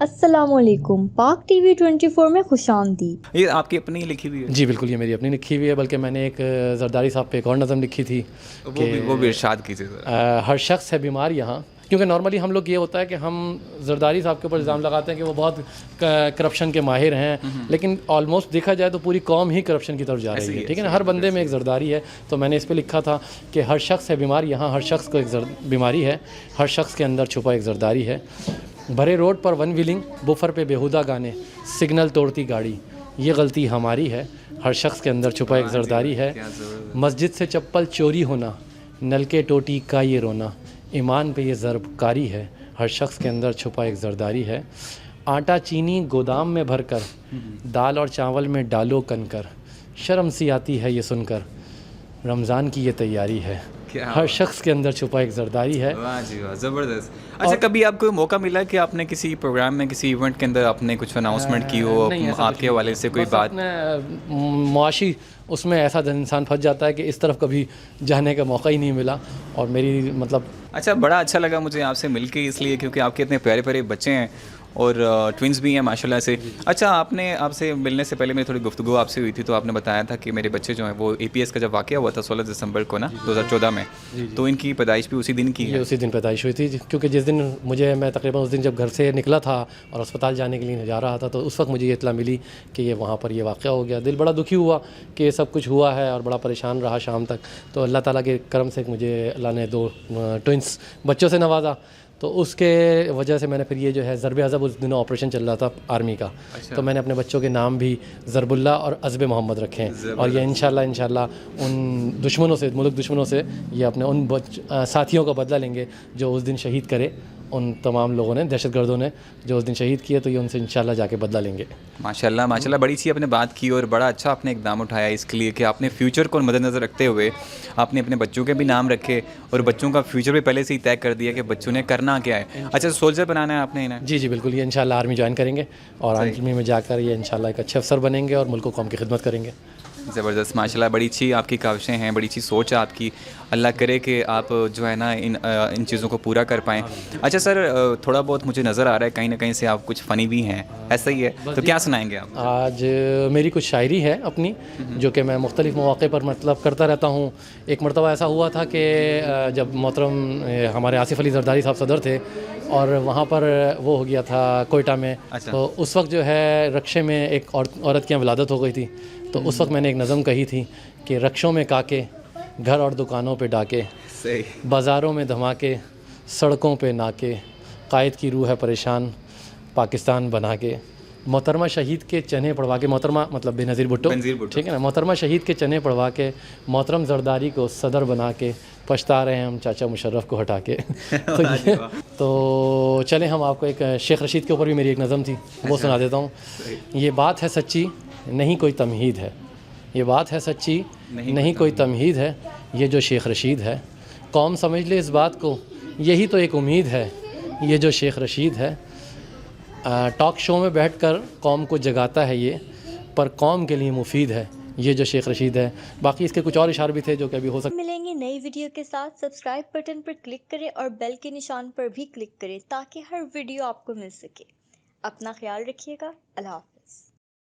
अस्सलामुअलैकुम, पाक टीवी 24 में खुशामदीद। ये आपकी अपनी लिखी हुई है? जी बिल्कुल, ये मेरी अपनी लिखी हुई है। बल्कि मैंने एक ज़रदारी साहब पे एक और नज़म लिखी थी कि वो भी इरशाद कीजिए ज़रा। हर शख्स है बीमार यहाँ, क्योंकि नॉर्मली हम लोग ये होता है कि हम ज़रदारी साहब के ऊपर इल्ज़ाम लगाते हैं कि वो बहुत करप्शन के माहिर हैं, लेकिन ऑलमोस्ट देखा जाए तो पूरी कौम ही करप्शन की तरफ जा रही है। ठीक है ना, हर बंदे में एक ज़रदारी है। तो मैंने इस पर लिखा था कि हर शख्स है बीमार यहाँ, हर शख्स को एक बीमारी है, हर शख्स के अंदर छुपा एक ज़रदारी है। भरे रोड पर वन व्हीलिंग, बुफर पे बेहुदा गाने, सिग्नल तोड़ती गाड़ी, ये गलती हमारी है। हर शख्स के अंदर छुपा एक ज़रदारी है। मस्जिद से चप्पल चोरी होना, नलके टोटी का ये रोना, ईमान पे ये ज़रबकारी है। हर शख्स के अंदर छुपा एक ज़रदारी है। आटा चीनी गोदाम में भर कर, दाल और चावल में डालो कनकर, शर्म सी आती है ये सुनकर, रमज़ान की ये तैयारी है। हर शख्स के अंदर छुपा एक ज़रदारी है। वाह जी वाह, ज़बरदस्त। अच्छा, कभी आपको मौका मिला कि आपने किसी प्रोग्राम में, किसी इवेंट के अंदर आपने कुछ अनाउंसमेंट की हो, आपके हवाले से कोई बात? मुआशी उसमें ऐसा इंसान फंस जाता है कि इस तरफ कभी जाने का मौका ही नहीं मिला। और मेरी मतलब अच्छा, बड़ा अच्छा लगा मुझे आपसे मिलके, इसलिए क्योंकि आपके इतने प्यारे प्यारे बच्चे हैं और ट्विंस भी हैं माशाल्लाह से। अच्छा, आपसे मिलने से पहले मेरी थोड़ी गुफ्तगू आपसे हुई थी, तो आपने बताया था कि मेरे बच्चे जो हैं वो APS का जब वाक़या हुआ था 16 दिसंबर को ना 2014 में, तो इनकी पैदाइश भी उसी दिन की है। उसी दिन पैदाइश हुई थी, क्योंकि जिस दिन मैं तकरीबन उस दिन जब घर से निकला था और अस्पताल जाने के लिए जा रहा था, तो उस वक्त मुझे ये इत्तला मिली कि ये वहाँ पर ये वाक़या हो गया। दिल बड़ा दुखी हुआ कि ये सब कुछ हुआ है और बड़ा परेशान रहा शाम तक। तो अल्लाह ताला के करम से मुझे अल्लाह ने 2 ट्विंस बच्चों से नवाजा। तो उसके वजह से मैंने फिर ये जो है ज़रब अज़ब, उस दिनों ऑपरेशन चल रहा था आर्मी का। अच्छा। तो मैंने अपने बच्चों के नाम भी ज़रबुल्ला और अज़ब मोहम्मद रखे हैं। और ये इंशाल्लाह उन दुश्मनों से, मुल्क दुश्मनों से ये अपने उन साथियों का बदला लेंगे जो उस दिन शहीद करे, उन तमाम लोगों ने, दहशतगर्दों ने जो उस दिन शहीद किए। तो ये उनसे इंशाल्लाह जाके बदला लेंगे। माशाल्लाह माशाल्लाह, बड़ी सी आपने बात की और बड़ा अच्छा आपने इक़दाम उठाया इसके लिए कि आपने फ्यूचर को मद्देनज़र रखते हुए आपने अपने बच्चों के भी नाम रखे और बच्चों का फ्यूचर भी पहले से ही तय कर दिया कि बच्चों ने करना क्या है। अच्छा, सोल्जर बनाना है आपने इन्हें? जी बिल्कुल, ये इंशाल्लाह आर्मी ज्वाइन करेंगे और आर्मी में जाकर ये इंशाल्लाह एक अच्छे अफसर बनेंगे और मुल्क कौम की खिदमत करेंगे। ज़बरदस्त, माशाल्लाह, बड़ी अच्छी आपकी काविशें हैं, बड़ी अच्छी सोच है आपकी। अल्लाह करे कि आप जो है ना इन चीज़ों को पूरा कर पाएँ। अच्छा सर, थोड़ा बहुत मुझे नज़र आ रहा है कहीं ना कहीं से आप कुछ फ़नी भी हैं, ऐसा ही है? तो क्या सुनाएंगे आप? आज मेरी कुछ शायरी है अपनी, जो कि मैं मुख्तलिफ़ मौक़े पर मतलब करता रहता हूँ। एक मरतबा ऐसा हुआ था कि जब मोहतरम हमारे आसिफ़ अली ज़रदारी साहब सदर थे और वहाँ पर वो हो गया था कोयटा में। अच्छा। तो उस वक्त जो है रक्शे में एक औरत की विलादत हो गई थी। तो उस वक्त मैंने एक नज़म कही थी कि रक्षों में काके, घर और दुकानों पे डाके, बाज़ारों में धमाके, सड़कों पे नाके, कायद की रूह है परेशान, पाकिस्तान बना के, मोहतरमा शहीद के चने पढ़वा के, मोहतरमा मतलब बेनज़ीर भुट्टो, ठीक है ना, मोहतरमा शहीद के चने पढ़वा के, मोहतरम ज़रदारी को सदर बना के, पछता रहे हैं हम चाचा मुशर्रफ को हटा के। तो चलें, हम आपको एक शेख रशीद के ऊपर भी मेरी एक नज़म थी, वो सुना देता हूँ। ये बात है सच्ची, नहीं कोई तमहीद है, ये बात है सच्ची, नहीं कोई तमहीद है, ये जो शेख रशीद है, कौम समझ ले इस बात को, यही तो एक उम्मीद है, ये जो शेख रशीद है। टॉक शो में बैठकर कौम को जगाता है ये, पर कौम के लिए मुफीद है, ये जो शेख रशीद है। बाकी इसके कुछ और इशारे भी थे जो कि अभी हो सकते। मिलेंगे नई वीडियो के साथ। सब्सक्राइब बटन पर क्लिक करें और बेल के निशान पर भी क्लिक करें ताकि हर वीडियो आपको मिल सके। अपना ख्याल रखिएगा। अल्लाह हाफ़िज़।